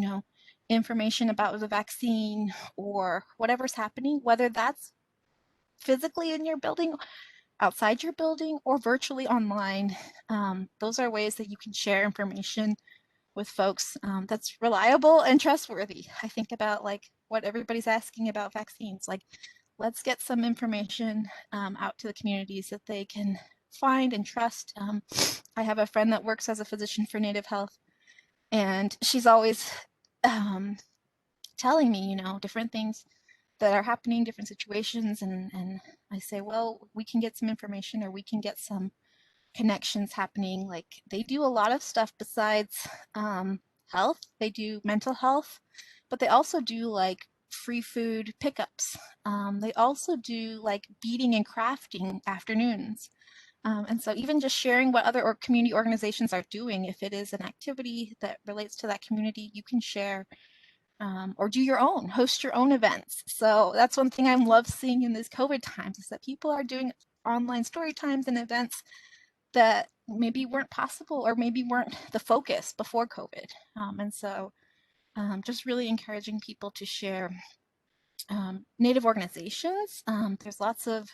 information about the vaccine or whatever's happening, whether that's physically in your building, outside your building, or virtually online. Those are ways that you can share information with folks that's reliable and trustworthy. I think about like what everybody's asking about vaccines. Like, let's get some information out to the communities that they can find and trust. I have a friend that works as a physician for Native Health, and she's always telling me, you know, different things that are happening, different situations, and I say, well, we can get some information, or we can get some connections happening. Like, they do a lot of stuff besides health. They do mental health, but they also do like free food pickups. They also do like beading and crafting afternoons. And so even just sharing what other community organizations are doing, if it is an activity that relates to that community, you can share or do your own, host your own events. So that's one thing I love seeing in these COVID times, is that people are doing online story times and events that maybe weren't possible or maybe weren't the focus before COVID. And so just really encouraging people to share Native organizations. There's lots of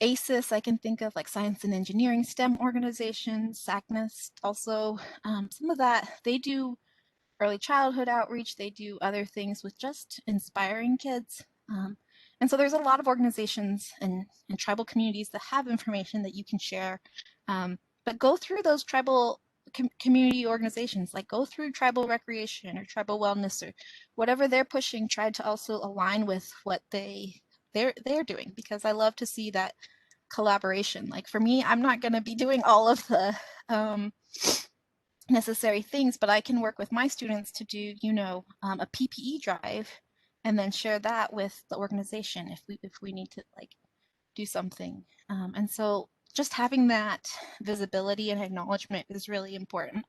ACES, I can think of, like science and engineering STEM organizations, SACNIST also. Some of that, they do early childhood outreach, they do other things with just inspiring kids. And so there's a lot of organizations and tribal communities that have information that you can share. But go through those tribal community organizations, like go through tribal recreation or tribal wellness or whatever they're pushing, try to also align with what they're doing, because I love to see that collaboration. Like for me, I'm not going to be doing all of the necessary things, but I can work with my students to do, you know, a PPE drive, and then share that with the organization if we need to like do something. And so just having that visibility and acknowledgement is really important.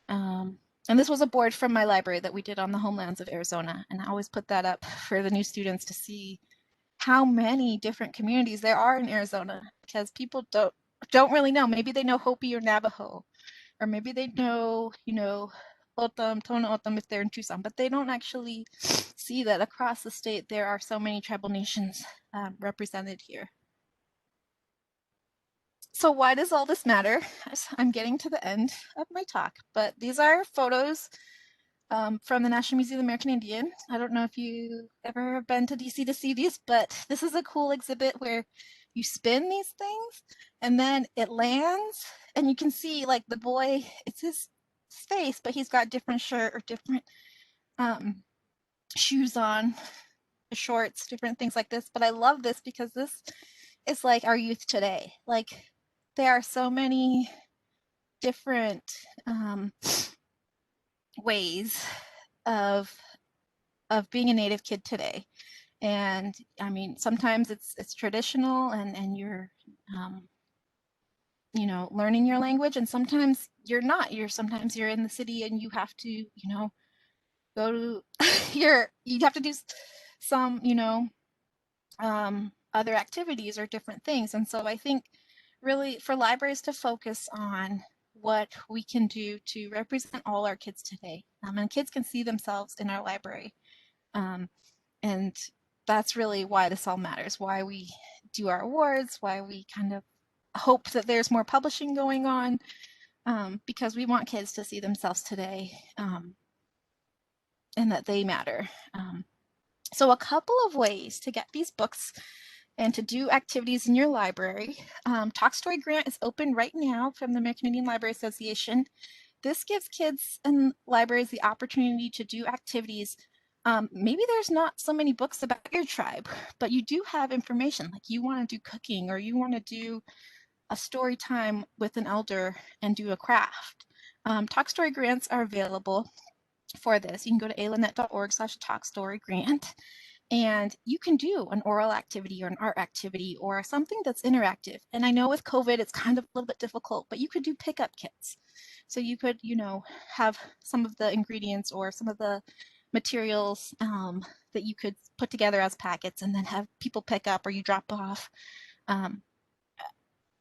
And this was a board from my library that we did on the homelands of Arizona, and I always put that up for the new students to see how many different communities there are in Arizona, because people don't really know. Maybe they know Hopi or Navajo, or maybe they know, you know, O'odham, Tohono O'odham if they're in Tucson, but they don't actually see that across the state there are so many tribal nations represented here. So why does all this matter? I'm getting to the end of my talk, but these are photos from the National Museum of the American Indian. I don't know if you ever have been to DC to see these, but this is a cool exhibit where you spin these things and then it lands, and you can see like the boy, it's his face, but he's got different shirt or different shoes on, shorts, different things like this. But I love this because this is like our youth today. Like, there are so many different ways of being a Native kid today. And I mean, sometimes it's traditional and you're you know, learning your language, and sometimes you're not. Sometimes you're in the city and you have to, you know, go to you have to do some, you know, other activities or different things. And so I think really for libraries to focus on what we can do to represent all our kids today, and kids can see themselves in our library. And that's really why this all matters, why we do our awards, why we kind of hope that there's more publishing going on, because we want kids to see themselves today, and that they matter. So a couple of ways to get these books and to do activities in your library. Talk Story Grant is open right now from the American Indian Library Association. This gives kids and libraries the opportunity to do activities. Maybe there's not so many books about your tribe, but you do have information, like you want to do cooking, or you want to do a story time with an elder and do a craft. Talk Story Grants are available for this. You can go to ailanet.org/talkstorygrant, and you can do an oral activity or an art activity or something that's interactive. And I know with COVID, it's kind of a little bit difficult, but you could do pickup kits. So you could, you know, have some of the ingredients or some of the materials that you could put together as packets and then have people pick up, or you drop off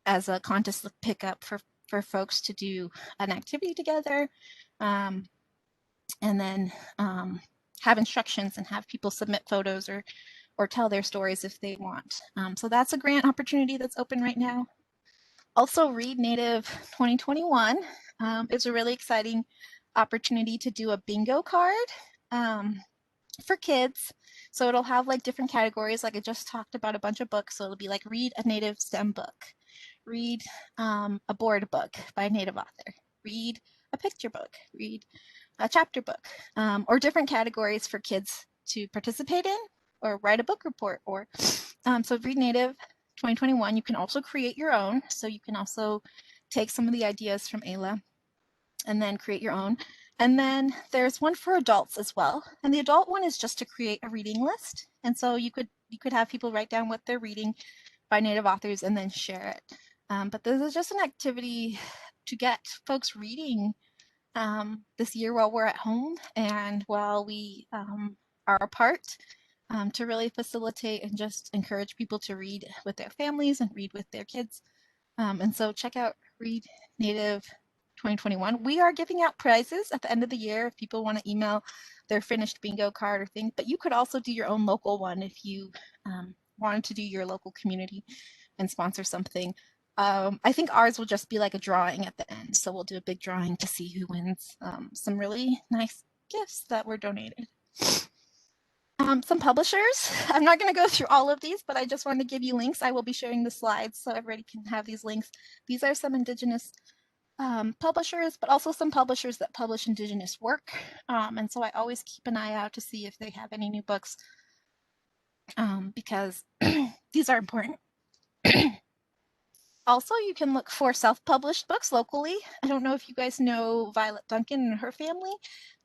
as a contest pickup for folks to do an activity together. And then have instructions and have people submit photos or tell their stories if they want. So that's a grant opportunity that's open right now. Also, Read Native 2021 is a really exciting opportunity to do a bingo card for kids. So it'll have like different categories, like I just talked about a bunch of books. So it'll be like read a native STEM book, read a board book by a native author, read a picture book, read a chapter book, or different categories for kids to participate in or write a book report. Or so Read Native 2021, you can also create your own. So you can also take some of the ideas from AILA and then create your own. And then there's one for adults as well. And the adult one is just to create a reading list. And so you could have people write down what they're reading by native authors and then share it. But this is just an activity to get folks reading this year while we're at home and while we are apart, to really facilitate and just encourage people to read with their families and read with their kids. And so check out Read Native 2021. We are giving out prizes at the end of the year if people want to email their finished bingo card or thing, but you could also do your own local one if you wanted to do your local community and sponsor something. I think ours will just be like a drawing at the end. So we'll do a big drawing to see who wins some really nice gifts that were donated. Some publishers. I'm not going to go through all of these, but I just wanted to give you links. I will be sharing the slides so everybody can have these links. These are some Indigenous publishers, but also some publishers that publish Indigenous work. And so I always keep an eye out to see if they have any new books, because these are important. Also, you can look for self-published books locally. I don't know if you guys know Violet Duncan and her family,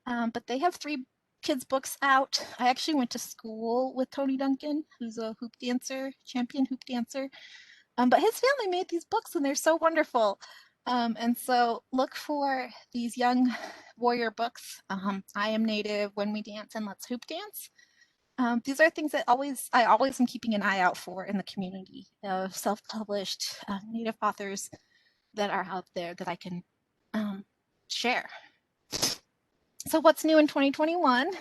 but they have 3 kids' books out. I actually went to school with Tony Duncan, who's a hoop dancer, champion hoop dancer. But his family made these books and they're so wonderful. And so look for these young warrior books. I Am Native, When We Dance, and Let's Hoop Dance. These are things that I always am keeping an eye out for in the community of self-published Native authors that are out there that I can share. So what's new in 2021?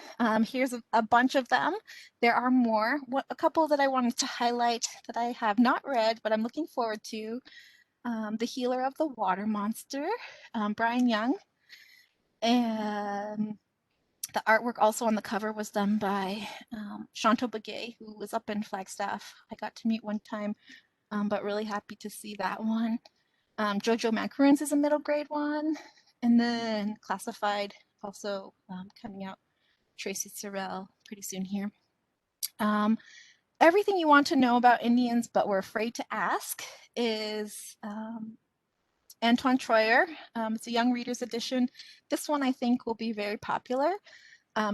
Here's a bunch of them. There are more. A couple that I wanted to highlight that I have not read, but I'm looking forward to. The Healer of the Water Monster, Brian Young. And the artwork also on the cover was done by Shanto Begay, who was up in Flagstaff. I got to meet one time, but really happy to see that one. Jojo Macaroons is a middle grade one. And then Classified, also coming out, Tracy Sorrell, pretty soon here. Everything you want to know about Indians but were afraid to ask is Antoine Troyer. It's a young readers edition. This one I think will be very popular.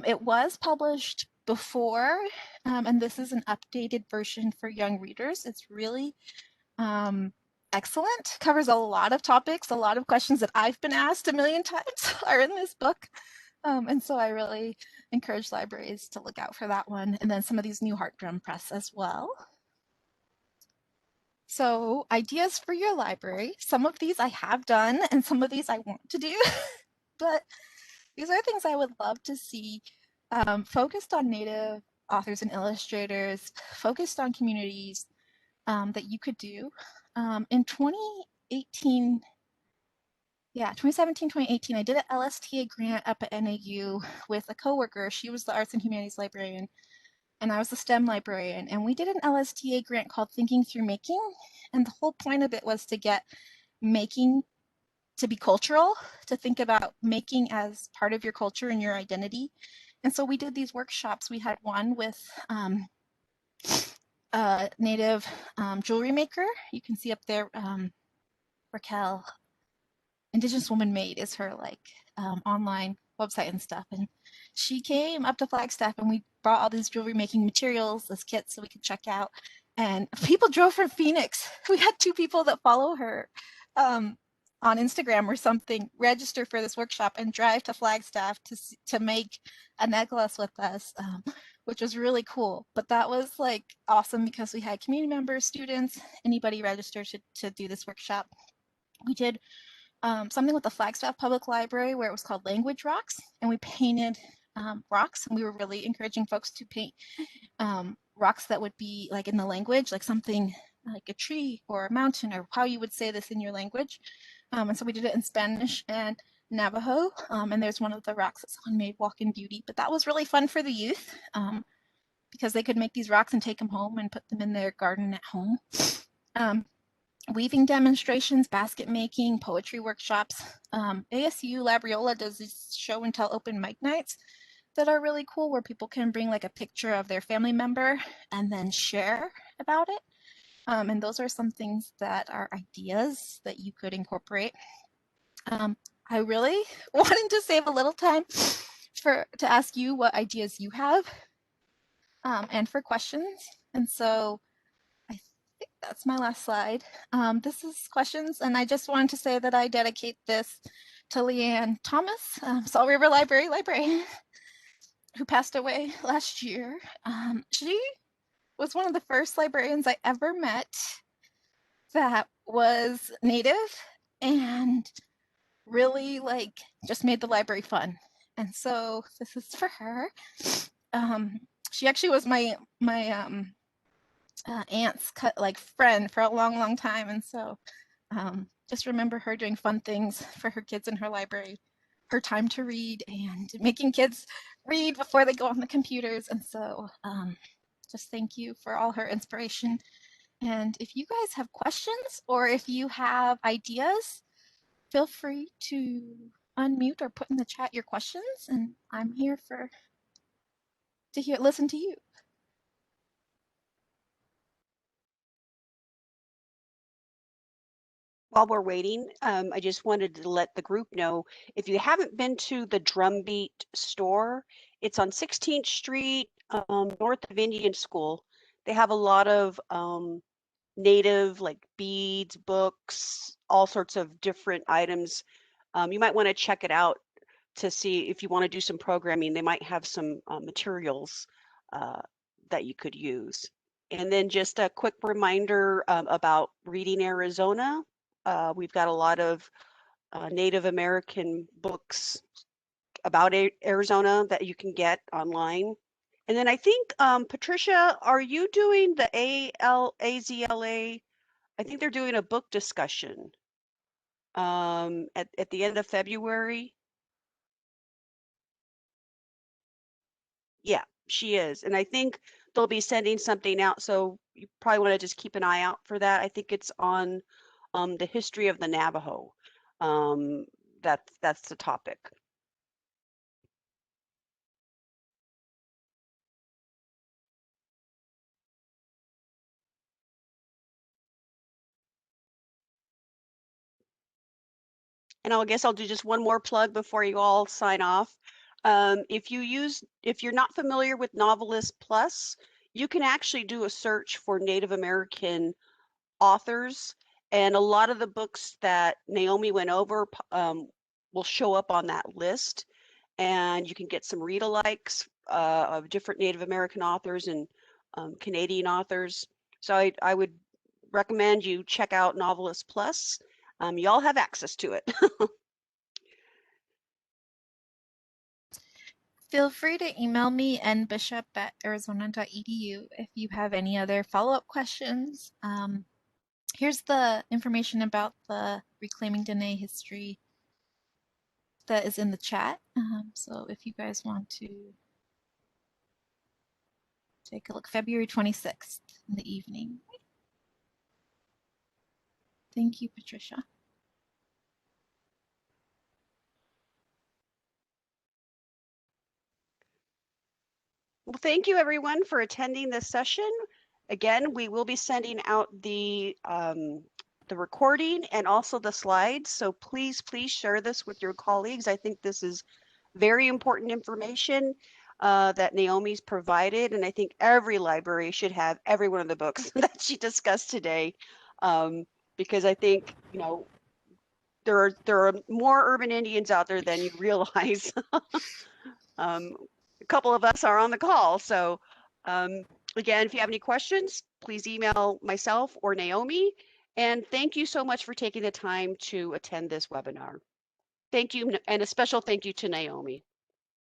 It was published before, and this is an updated version for young readers. It's really excellent. Covers a lot of topics. A lot of questions that I've been asked a million times are in this book. And so I really encourage libraries to look out for that one. And then some of these new Heart Drum Press as well. So ideas for your library. Some of these I have done and some of these I want to do, but these are things I would love to see focused on Native authors and illustrators, focused on communities that you could do. In 2018, 2017, 2018, I did an LSTA grant up at NAU with a coworker. She was the arts and humanities librarian, and I was the STEM librarian. And we did an LSTA grant called Thinking Through Making. And the whole point of it was to get making to be cultural, to think about making as part of your culture and your identity. And so we did these workshops. We had one with a Native jewelry maker. You can see up there, Raquel, Indigenous Woman Made is her like online website and stuff. And she came up to Flagstaff and we brought all these jewelry making materials, this kit, so we could check out. And people drove from Phoenix. We had 2 people that follow her on Instagram or something, register for this workshop and drive to Flagstaff to make a necklace with us, which was really cool. But that was like awesome because we had community members, students, anybody registered to do this workshop. We did something with the Flagstaff Public Library where it was called Language Rocks, and we painted rocks, and we were really encouraging folks to paint rocks that would be like in the language, like something like a tree or a mountain, or how you would say this in your language. And so we did it in Spanish and Navajo, and there's one of the rocks that someone made, Walking Beauty. But that was really fun for the youth, because they could make these rocks and take them home and put them in their garden at home. Weaving demonstrations, basket making, poetry workshops. ASU Labriola does these show and tell open mic nights that are really cool, where people can bring like a picture of their family member and then share about it. And those are some things that are ideas that you could incorporate. I really wanted to save a little time to ask you what ideas you have, and for questions. And so I think that's my last slide. This is questions, and I just wanted to say that I dedicate this to Leanne Thomas, Salt River Library librarian, who passed away last year. She was one of the first librarians I ever met that was Native and really like just made the library fun. And so this is for her. She actually was my aunt's friend for a long time, and so just remember her doing fun things for her kids in her library, her time to read, and making kids read before they go on the computers. And so just thank you for all her inspiration. And if you guys have questions or if you have ideas, feel free to unmute or put in the chat your questions, and I'm here to listen to you. While we're waiting, I just wanted to let the group know, if you haven't been to the Drumbeat store, it's on 16th Street, north of Indian School. They have a lot of Native, like beads, books, all sorts of different items. You might want to check it out to see if you want to do some programming. They might have some materials that you could use. And then just a quick reminder about Reading Arizona. We've got a lot of Native American books about Arizona that you can get online. And then I think, Patricia, are you doing the AZLA? I think they're doing a book discussion at the end of February. Yeah, she is. And I think they'll be sending something out. So you probably want to just keep an eye out for that. I think it's on the history of the Navajo. That's the topic. And I guess I'll do just one more plug before you all sign off. If you're not familiar with Novelist Plus, you can actually do a search for Native American authors, and a lot of the books that Naomi went over will show up on that list, and you can get some read-alikes of different Native American authors and Canadian authors. So I would recommend you check out Novelist Plus. Y'all have access to it. Feel free to email me nbishop@arizona.edu if you have any other follow-up questions. Here's the information about the Reclaiming Dene history that is in the chat. So if you guys want to take a look, February 26th in the evening. Thank you, Patricia. Well, thank you everyone for attending this session. Again, we will be sending out the recording and also the slides. So please share this with your colleagues. I think this is very important information that Naomi's provided. And I think every library should have every one of the books that she discussed today. Because I think, you know, there are more urban Indians out there than you realize. A couple of us are on the call. So again, if you have any questions, please email myself or Naomi. And thank you so much for taking the time to attend this webinar. Thank you, and a special thank you to Naomi.